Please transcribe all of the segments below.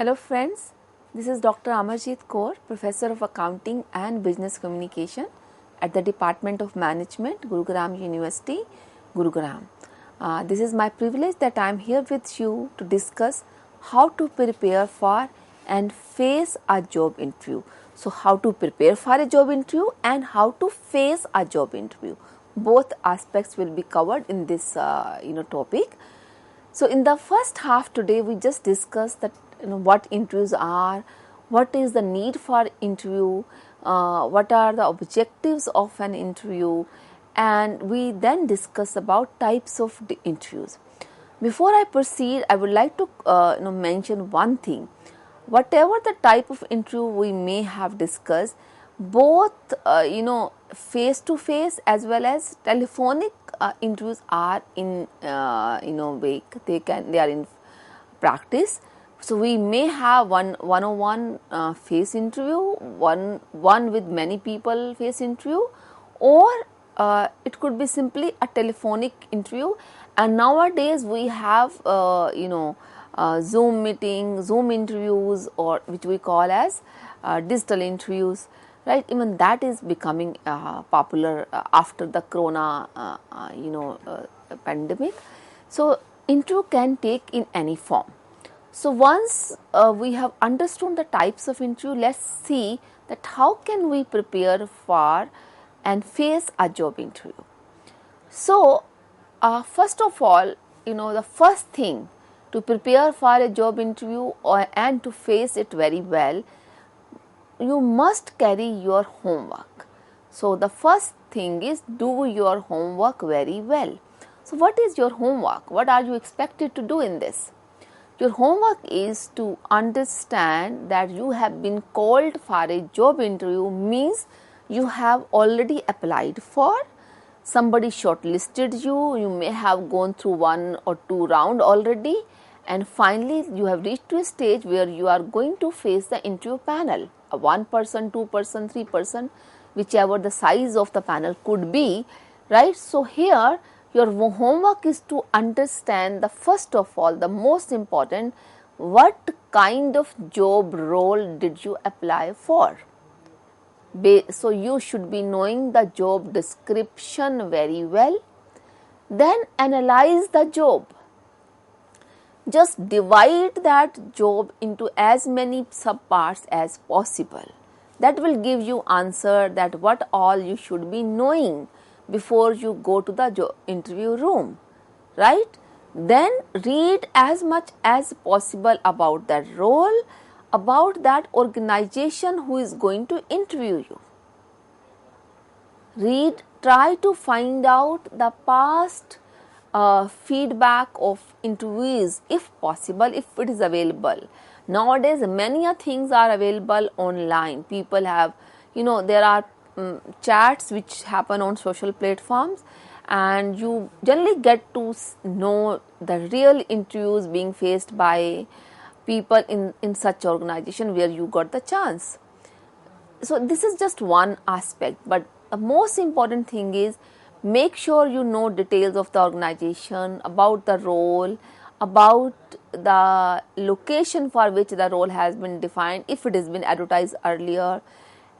Hello friends, this is Dr. Amarjit Kaur, Professor of Accounting and Business Communication at the Department of Management, Gurugram University, Gurugram. This is my privilege that I am here with you to discuss how to prepare for and face a job interview. So, how to prepare for a job interview and how to face a job interview. Both aspects will be covered in this topic. So, in the first half today, we just discussed that what interviews are, what is the need for interview, what are the objectives of an interview, and we then discuss about types of interviews. Before I proceed, I would like to mention one thing. Whatever the type of interview we may have discussed, both face to face as well as telephonic interviews are in way they are in practice. So we may have one-on-one face interview, one with many people face interview, or it could be simply a telephonic interview. And nowadays we have Zoom meeting, Zoom interviews, or which we call as digital interviews, right? Even that is becoming popular after the corona pandemic. So interview can take in any form. So once we have understood the types of interview, let's see that how can we prepare for and face a job interview. So first of all, the first thing to prepare for a job interview and to face it very well, you must carry your homework. So the first thing is do your homework very well. So what is your homework? What are you expected to do in this? Your homework is to understand that you have been called for a job interview, means you have already applied for, somebody shortlisted you, you may have gone through 1 or 2 rounds already, and finally you have reached to a stage where you are going to face the interview panel, a 1 person, 2 person, 3 person, whichever the size of the panel could be, right? So here your homework is to understand the first of all, the most important, what kind of job role did you apply for? So you should be knowing the job description very well. Then analyze the job. Just divide that job into as many subparts as possible. That will give you answer that what all you should be knowing before you go to the interview room, right? Then read as much as possible about that role, about that organization who is going to interview you. Read, try to find out the past feedback of interviews if possible, if it is available. Nowadays many things are available online. People have, there are chats which happen on social platforms, and you generally get to know the real interviews being faced by people in such organization where you got the chance. So this is just one aspect, but the most important thing is make sure you know details of the organization, about the role, about the location for which the role has been defined if it has been advertised earlier,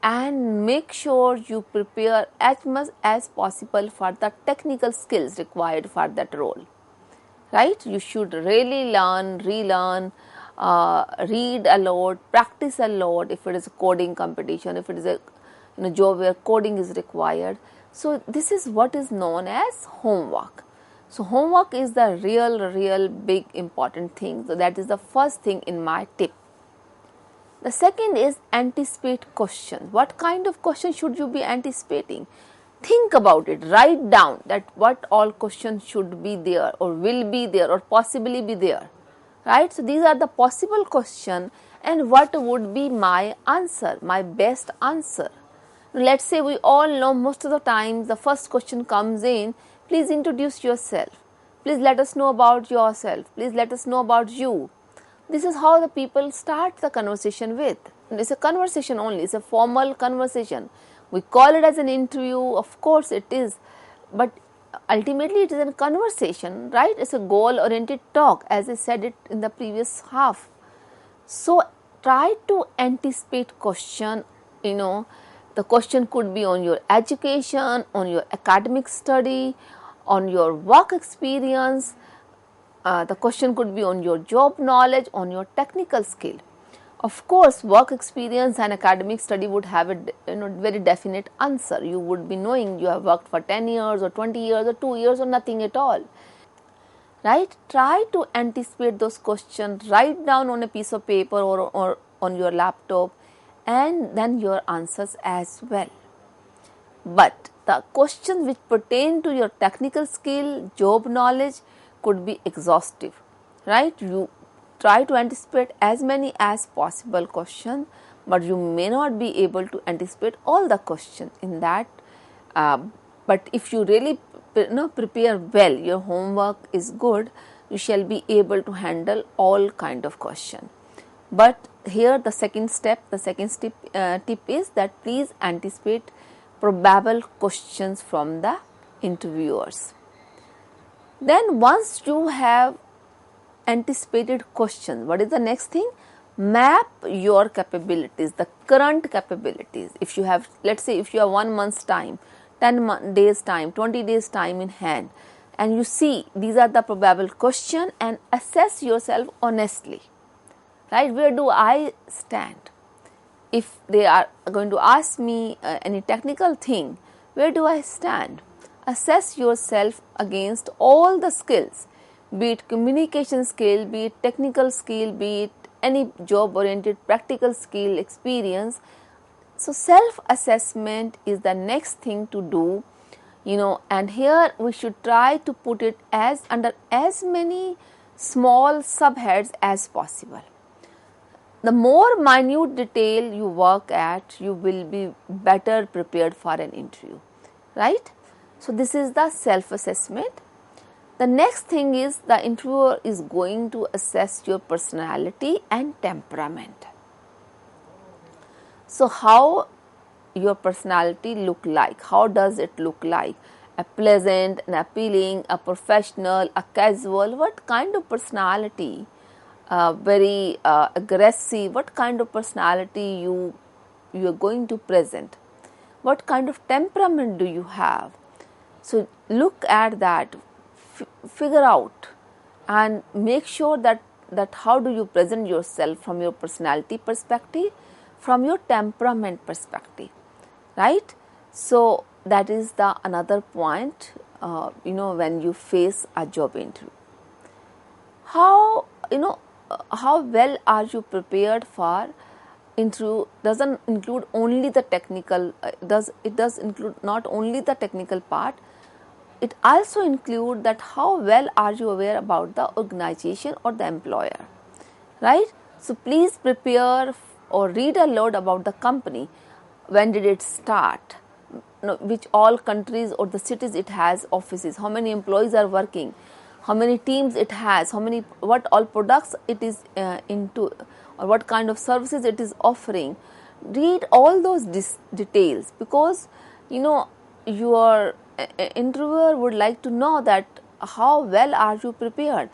and make sure you prepare as much as possible for the technical skills required for that role, right? You should really learn, relearn, read a lot, practice a lot if it is a coding competition, if it is a job where coding is required. So this is what is known as homework. So homework is the real big important thing. So that is the first thing in my tip. The second is anticipate questions. What kind of questions should you be anticipating? Think about it. Write down that what all questions should be there or will be there or possibly be there. Right? So these are the possible questions and what would be my answer, my best answer. Let's say we all know most of the time the first question comes in, please introduce yourself. Please let us know about yourself. Please let us know about you. This is how the people start the conversation with. It's a conversation only. It's a formal conversation. We call it as an interview. Of course it is. But ultimately it is a conversation, right? It's a goal-oriented talk, as I said it in the previous half. So try to anticipate question, the question could be on your education, on your academic study, on your work experience. The question could be on your job knowledge, on your technical skill. Of course, work experience and academic study would have a very definite answer. You would be knowing you have worked for 10 years or 20 years or 2 years or nothing at all. Right? Try to anticipate those questions, write down on a piece of paper or on your laptop, and then your answers as well. But the questions which pertain to your technical skill, job knowledge could be exhaustive, right? You try to anticipate as many as possible questions, but you may not be able to anticipate all the questions in that. But if you really prepare well, your homework is good, you shall be able to handle all kind of question. But here the second tip is that please anticipate probable questions from the interviewers. Then once you have anticipated questions, what is the next thing? Map your capabilities, the current capabilities. If you have, let's say if you have 1 month's time, 10 days time, 20 days time in hand, and you see these are the probable questions, and assess yourself honestly, right? Where do I stand? If they are going to ask me any technical thing, where do I stand? Assess yourself against all the skills, be it communication skill, be it technical skill, be it any job oriented practical skill, experience. So self-assessment is the next thing to do, and here we should try to put it as under as many small subheads as possible. The more minute detail you work at, you will be better prepared for an interview, right? So this is the self-assessment. The next thing is the interviewer is going to assess your personality and temperament. So how your personality look like? How does it look like? A pleasant, an appealing, a professional, a casual? What kind of personality? Very aggressive? What kind of personality you are going to present? What kind of temperament do you have? So look at that, figure out, and make sure that how do you present yourself from your personality perspective, from your temperament perspective, right? So that is the another point, when you face a job interview. How well are you prepared for interview? Doesn't include only the technical, it does include not only the technical part, it also include that how well are you aware about the organization or the employer, right? So please prepare or read a lot about the company. When did it start? Which all countries or the cities it has offices? How many employees are working? How many teams it has? What all products it is into, or what kind of services it is offering? Read all those details, because your interviewer would like to know that how well are you prepared.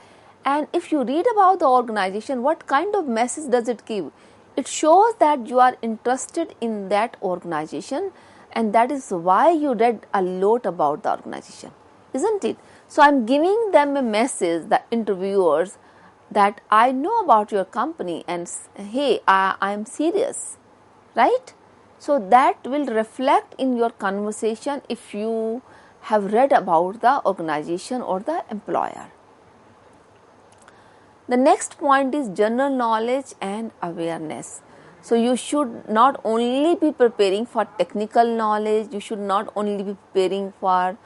And if you read about the organization, what kind of message does it give? It shows that you are interested in that organization, and that is why you read a lot about the organization, isn't it? So I'm giving them a message, the interviewers, that I know about your company, and hey, I am serious, right? So that will reflect in your conversation if you have read about the organization or the employer. The next point is general knowledge and awareness. So you should not only be preparing for technical knowledge, you should not only be preparing for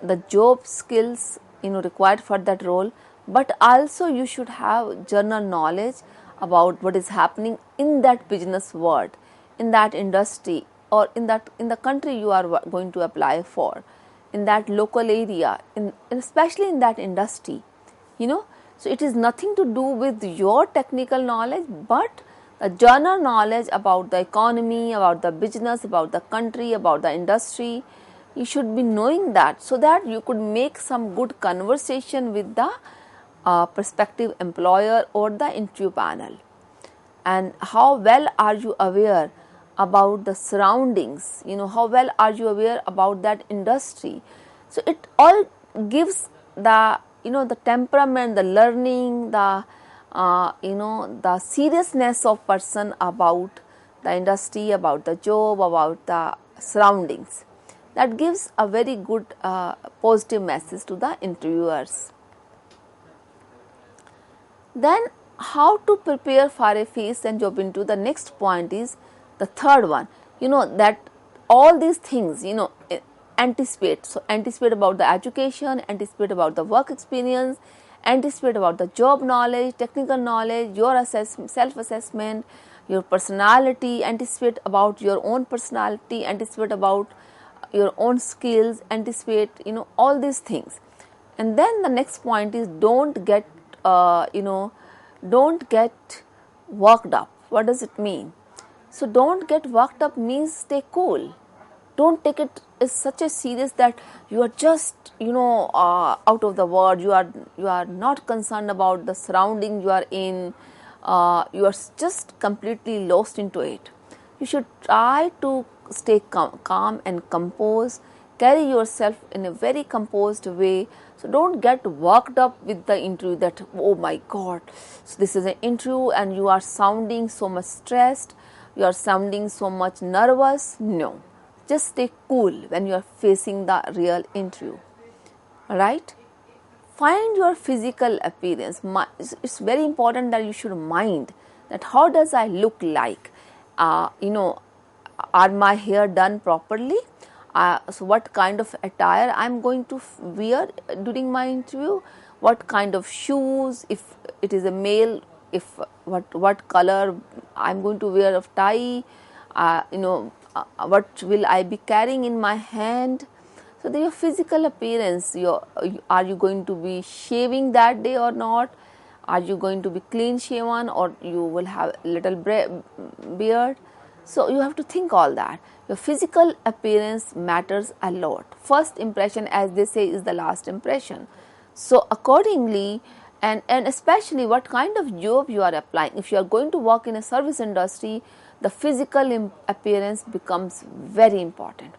the job skills required for that role, but also you should have general knowledge about what is happening in that business world, in that industry, or in the country you are going to apply for, in that local area, especially in that industry. So it is nothing to do with your technical knowledge, but the general knowledge about the economy, about the business, about the country, about the industry. You should be knowing that, so that you could make some good conversation with the prospective employer or the interview panel. and how well are you aware about the surroundings, how well are you aware about that industry. So it all gives the the temperament, the learning, the seriousness of person about the industry, about the job, about the surroundings. That gives a very good positive message to the interviewers. Then how to prepare for a face and job interview. The next point is the third one, that all these things, anticipate. So anticipate about the education, anticipate about the work experience, anticipate about the job knowledge, technical knowledge, your self-assessment, your personality, anticipate about your own personality, anticipate about your own skills, anticipate, all these things. And then the next point is don't get worked up. What does it mean? So don't get worked up means stay cool. Don't take it as such a serious that you are just out of the world. You are not concerned about the surrounding you are in. You are just completely lost into it. You should try to stay calm and composed. Carry yourself in a very composed way. So don't get worked up with the interview that, oh my God, so this is an interview and you are sounding so much stressed, you are sounding so much nervous. No, just stay cool when you are facing the real interview. Alright? Find your physical appearance. It's very important that you should mind that how does I look like? Are my hair done properly? So what kind of attire I'm going to wear during my interview? What kind of shoes? If it is a male, what color I'm going to wear of tie? What will I be carrying in my hand? So your physical appearance. Are you going to be shaving that day or not? Are you going to be clean shaven or you will have a little beard? So you have to think all that. Your physical appearance matters a lot. First impression, as they say, is the last impression. So accordingly, and especially what kind of job you are applying. If you are going to work in a service industry, the physical appearance becomes very important.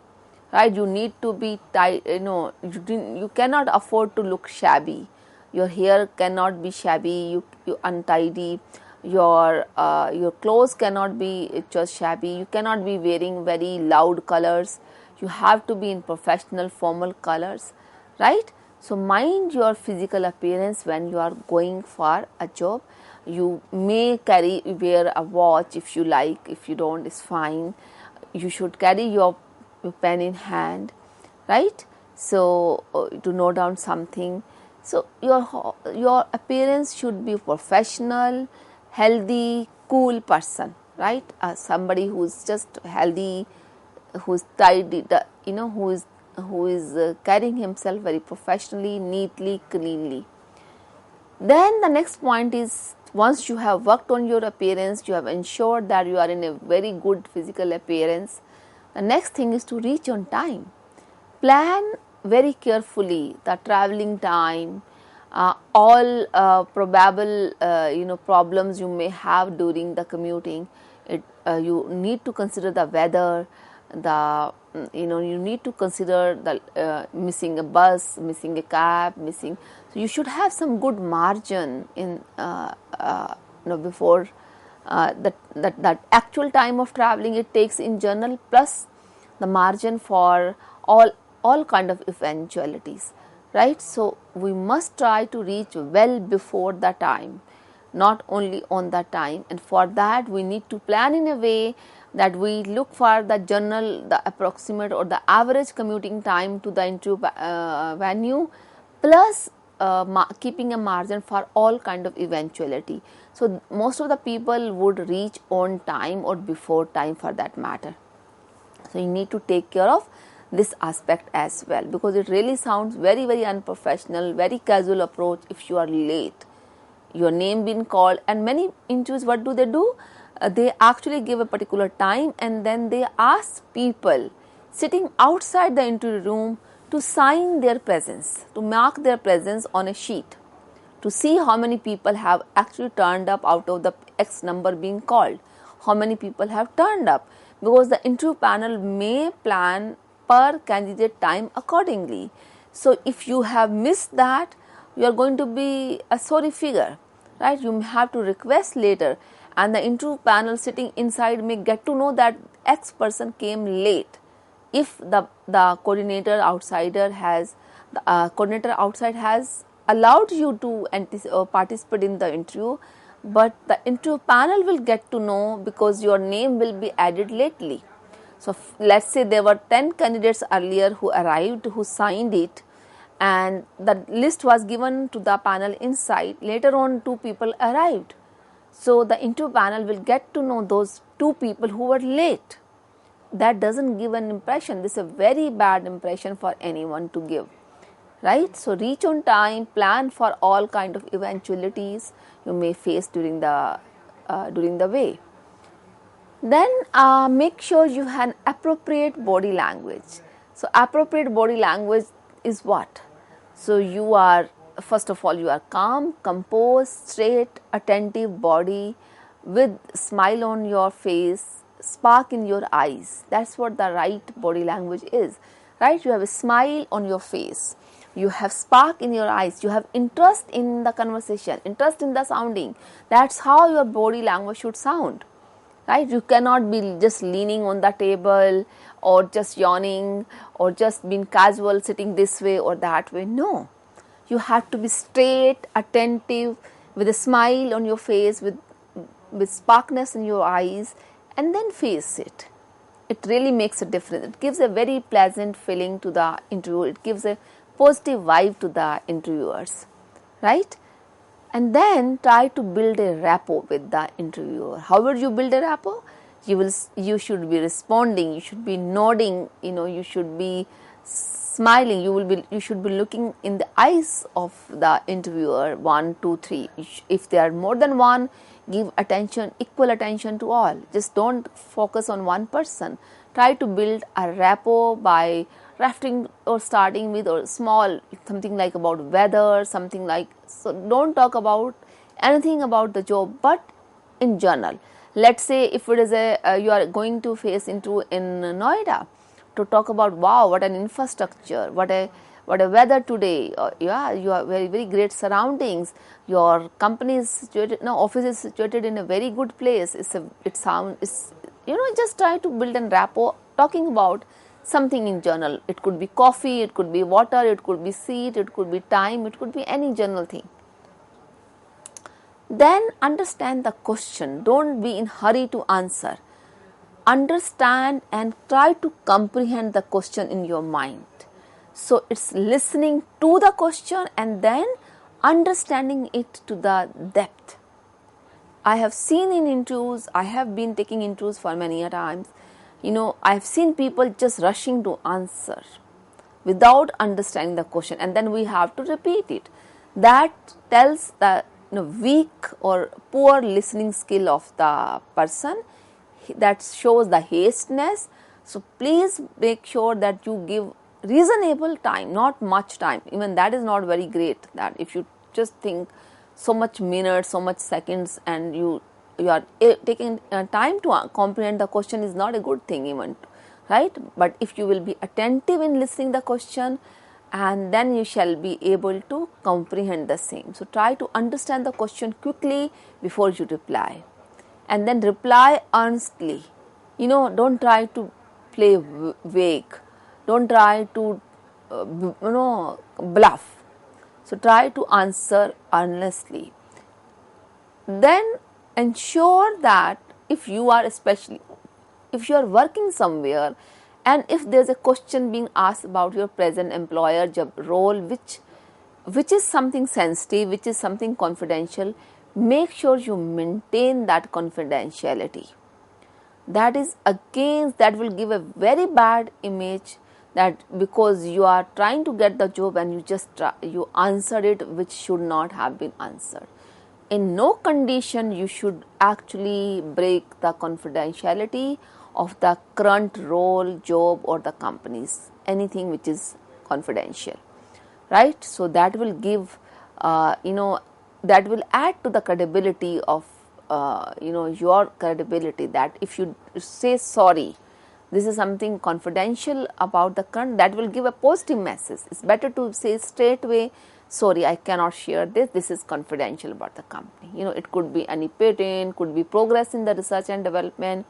Right? You need to be tight. You cannot afford to look shabby. Your hair cannot be shabby. You untidy. Your clothes cannot be just shabby. You cannot be wearing very loud colors. You have to be in professional formal colors, right? So mind your physical appearance when you are going for a job. You may wear a watch if you like. If you don't, it's fine. You should carry your pen in hand, right? So to note down something. So your appearance should be professional, healthy, cool person, right? Somebody who's just healthy, who's tidy, who is carrying himself very professionally, neatly, cleanly. Then the next point is, once you have worked on your appearance, you have ensured that you are in a very good physical appearance. The next thing is to reach on time. Plan very carefully the traveling time, all probable problems you may have during the commuting. You need to consider the weather, you need to consider the missing a bus, missing a cab, so you should have some good margin in before that actual time of traveling it takes in general, plus the margin for all kind of eventualities, right? So we must try to reach well before the time, not only on the time, and for that we need to plan in a way that we look for the approximate or the average commuting time to the interview venue, plus keeping a margin for all kind of eventuality. So most of the people would reach on time or before time for that matter. So you need to take care of this aspect as well, because it really sounds very, very unprofessional, very casual approach if you are late. Your name being called, and many interviews, what do? They actually give a particular time and then they ask people sitting outside the interview room to sign their presence, to mark their presence on a sheet, to see how many people have actually turned up out of the X number being called. How many people have turned up, because the interview panel may plan per candidate time accordingly. So if you have missed that, you are going to be a sorry figure, right? You have to request later, and the interview panel sitting inside may get to know that X person came late. If the coordinator outside has allowed you to participate in the interview, but the interview panel will get to know because your name will be added lately. So let's say there were 10 candidates earlier who arrived, who signed it, and the list was given to the panel inside. Later on, 2 people arrived. So the interview panel will get to know those 2 people who were late. That doesn't give an impression. This is a very bad impression for anyone to give, right? So reach on time, plan for all kind of eventualities you may face during the way. Then make sure you have appropriate body language. So appropriate body language is what? So you are, first of all, you are calm, composed, straight, attentive body with smile on your face, spark in your eyes. That's what the right body language is, right? You have a smile on your face, you have spark in your eyes, you have interest in the conversation, interest in the sounding. That's how your body language should sound, right? You cannot be just leaning on the table or just yawning or just being casual, sitting this way or that way. No, you have to be straight, attentive, with a smile on your face, with sparkness in your eyes, and then face it. It really makes a difference. It gives a very pleasant feeling to the interviewer. It gives a positive vibe to the interviewers, right? And then try to build a rapport with the interviewer. How will you build a rapport? You should be responding, you should be nodding, you should be smiling, you should be looking in the eyes of the interviewer, 1, 2, 3. If there are more than one, give attention, equal attention to all. Just don't focus on one person. Try to build a rapport by rafting or starting with or small, something like about weather, something like, so don't talk about anything about the job, but in general. Let's say if it is you are going to face into in Noida, to talk about, wow, what an infrastructure, what a weather today, you are very, very great surroundings, your company is situated, office is situated in a very good place, just try to build a rapport talking about something in general. It could be coffee, it could be water, it could be seat, it could be time, it could be any general thing. Then understand the question. Don't be in hurry to answer. Understand and try to comprehend the question in your mind. So it's listening to the question and then understanding it to the depth. I have seen in interviews, I have been taking interviews for many times, I have seen people just rushing to answer without understanding the question, and then we have to repeat it. That tells the weak or poor listening skill of the person. That shows the hasteness. So please make sure that you give reasonable time, not much time. Even that is not very great. That if you just think so much minutes, so much seconds, and you are taking time to comprehend the question is not a good thing even, right? But if you will be attentive in listening the question, and then you shall be able to comprehend the same. So try to understand the question quickly before you reply, and then reply earnestly. Don't try to play vague. Don't try to bluff. So try to answer earnestly. Then ensure that if you are working somewhere, and if there is a question being asked about your present employer job role, which is something sensitive, which is something confidential, make sure you maintain that confidentiality. That will give a very bad image, that because you are trying to get the job and you answered it which should not have been answered. In no condition you should actually break the confidentiality of the current role, job, or the companies, anything which is confidential, right? So that will give that will add to the credibility of your credibility, that if you say sorry, this is something confidential about the current, that will give a positive message. It's better to say straight away, sorry, I cannot share this is confidential about the company. It could be any patent, could be progress in the research and development,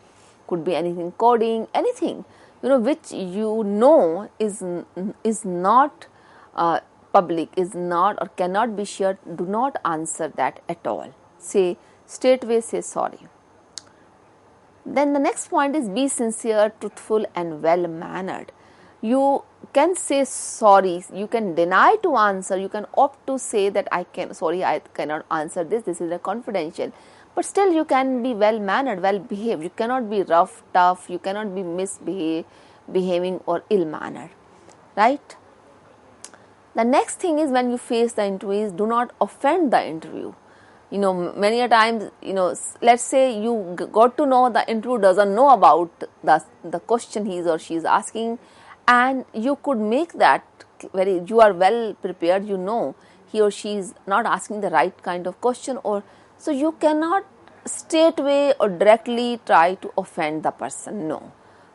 could be anything, coding, anything which is not public, is not or cannot be shared. Do not answer that at all. Say straightway, say sorry. Then the next point is be sincere, truthful and well mannered. You can say sorry, you can deny to answer, you can opt to say that I cannot answer this is a confidential, but still you can be well mannered, well behaved. You cannot be rough, tough, you cannot be behaving or ill mannered, right? The next thing is, when you face the interview, do not offend the interview. Many a times, let's say you got to know the interview doesn't know about the question he or she is asking, and you could make that you are well prepared, he or she is not asking the right kind of question, or so you cannot straightway or directly try to offend the person. No,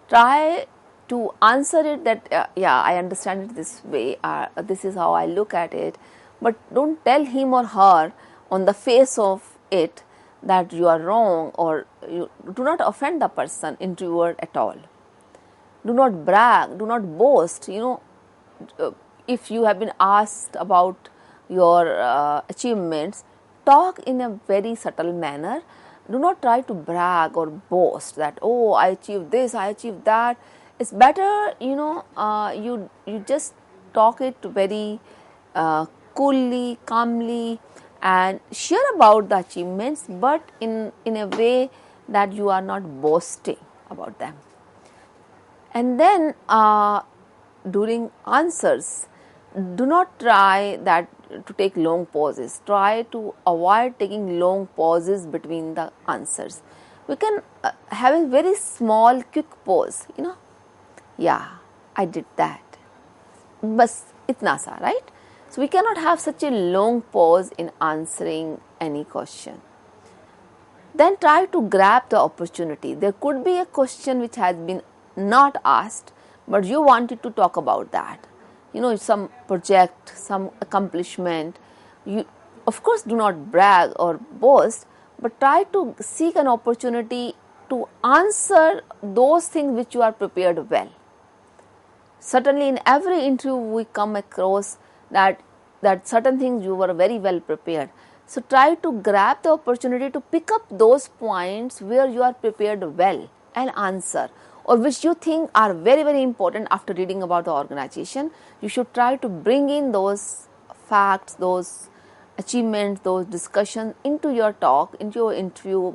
try to answer it that I understand it this way, this is how I look at it, but don't tell him or her on the face of it that you are wrong, or you do not offend the person, interviewer, at all. Do not brag, do not boast. If you have been asked about your achievements, talk in a very subtle manner. Do not try to brag or boast that, oh, I achieved this, I achieved that. It's better, you just talk it very coolly, calmly, and share about the achievements, but in a way that you are not boasting about them. And then during answers, do not try to take long pauses. Try to avoid taking long pauses between the answers. We can have a very small, quick pause. Yeah, I did that. Bas itna sa, right? So we cannot have such a long pause in answering any question. Then try to grab the opportunity. There could be a question which has been not asked, but you wanted to talk about that. Some project, some accomplishment. You, of course, do not brag or boast, but try to seek an opportunity to answer those things which you are prepared well. Certainly, in every interview, we come across that certain things you were very well prepared. So try to grab the opportunity to pick up those points where you are prepared well and answer, or which you think are very, very important after reading about the organization. You should try to bring in those facts, those achievements, those discussions into your talk, into your interview,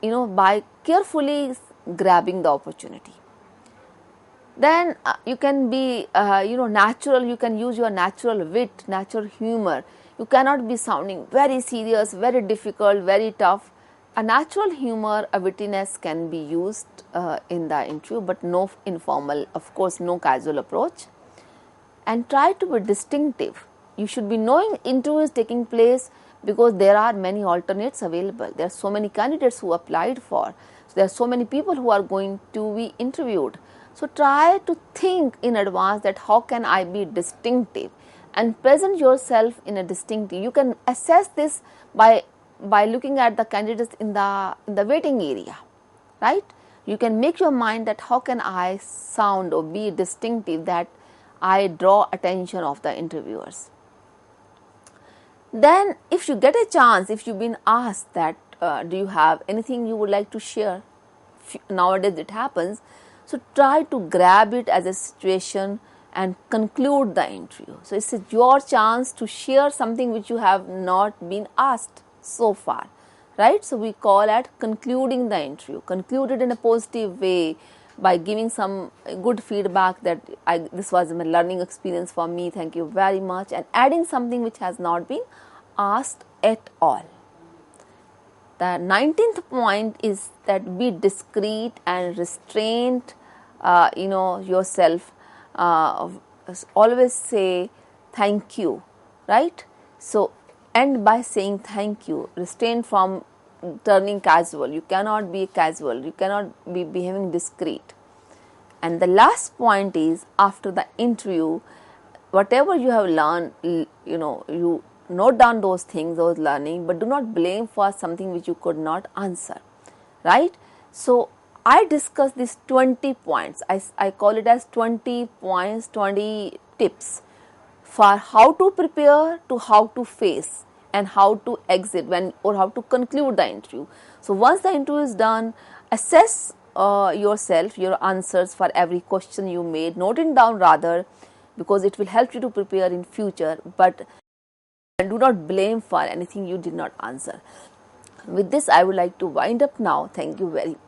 by carefully grabbing the opportunity. Then you can be, natural. You can use your natural wit, natural humor. You cannot be sounding very serious, very difficult, very tough. A natural humor, a wittiness can be used in the interview, but no informal, of course, no casual approach. And try to be distinctive. You should be knowing interview is taking place because there are many alternates available. There are so many candidates who applied for. So there are so many people who are going to be interviewed. So try to think in advance that how can I be distinctive and present yourself in a distinctive. You can assess this by looking at the candidates in the waiting area, right? You can make your mind that how can I sound or be distinctive that I draw attention of the interviewers. Then if you get a chance, if you've been asked that do you have anything you would like to share, nowadays it happens, so try to grab it as a situation and conclude the interview. So it's your chance to share something which you have not been asked so far, right? So we call it concluding the interview. Conclude it in a positive way by giving some good feedback that this was a learning experience for me, thank you very much, and adding something which has not been asked at all. The 19th point is that be discreet and restrained yourself. Always say thank you, right? So end by saying thank you. Restrain from turning casual. You cannot be casual. You cannot be behaving discreet. And the last point is, after the interview, whatever you have learned, you note down those things, those learning, but do not blame for something which you could not answer, right? So I discussed these 20 points. I call it as 20 points, 20 tips for how to prepare, to how to face, and how to exit when, or how to conclude the interview. So once the interview is done, assess yourself, your answers for every question you made, note it down rather, because it will help you to prepare in future, but do not blame for anything you did not answer. With this, I would like to wind up now. Thank you very much.